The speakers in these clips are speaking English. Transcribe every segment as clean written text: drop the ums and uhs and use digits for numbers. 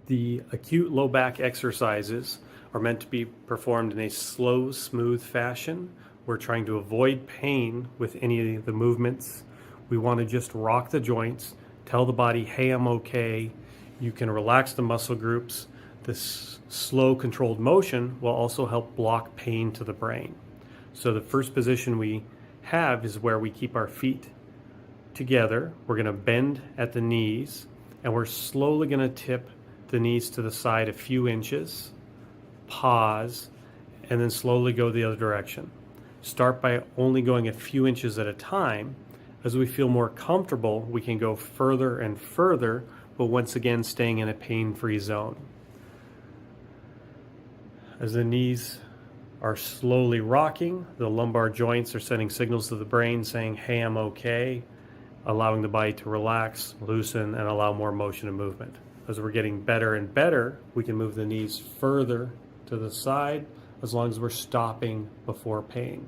The acute low back exercises are meant to be performed in a slow, smooth fashion. We're trying to avoid pain with any of the movements. We want to just rock the joints, tell the body, hey, I'm okay. You can relax the muscle groups. This slow, controlled motion will also help block pain to the brain. So the first position we have is where we keep our feet together. We're going to bend at the knees, and we're slowly going to tip the knees to the side a few inches, pause, and then slowly go the other direction. Start by only going a few inches at a time. As we feel more comfortable, we can go further and further, but once again staying in a pain-free zone. As the knees are slowly rocking, the lumbar joints are sending signals to the brain saying, hey, I'm okay, allowing the body to relax, loosen, and allow more motion and movement. As we're getting better and better, we can move the knees further to the side as long as we're stopping before pain.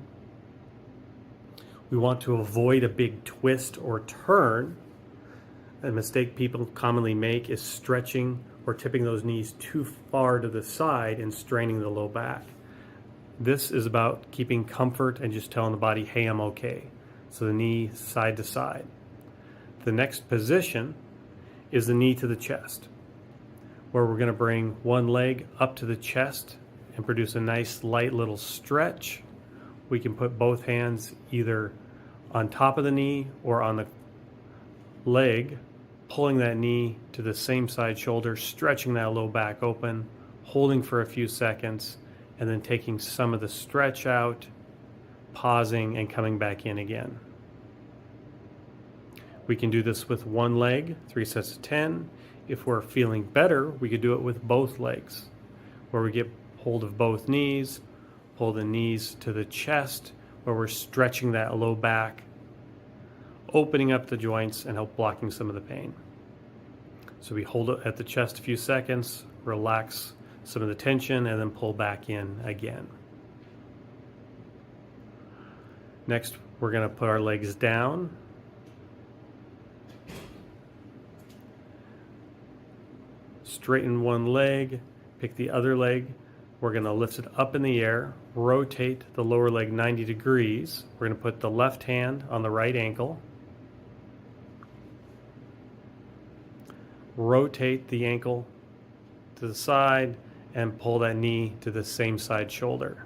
We want to avoid a big twist or turn. A mistake people commonly make is stretching or tipping those knees too far to the side and straining the low back. This is about keeping comfort and just telling the body, hey, I'm okay. So the knee side to side. The next position is the knee to the chest, where we're going to bring one leg up to the chest and produce a nice light little stretch. We can put both hands either on top of the knee or on the leg, pulling that knee to the same side shoulder, stretching that low back open, holding for a few seconds, and then taking some of the stretch out, pausing, and coming back in again. We can do this with one leg, 3 sets of 10. If we're feeling better, we could do it with both legs, where we get hold of both knees, pull the knees to the chest, where we're stretching that low back, opening up the joints and help blocking some of the pain. So we hold it at the chest a few seconds, relax some of the tension, and then pull back in again. Next, we're going to put our legs down. Straighten one leg, pick the other leg. We're going to lift it up in the air, rotate the lower leg 90 degrees. We're going to put the left hand on the right ankle. Rotate the ankle to the side and pull that knee to the same side shoulder.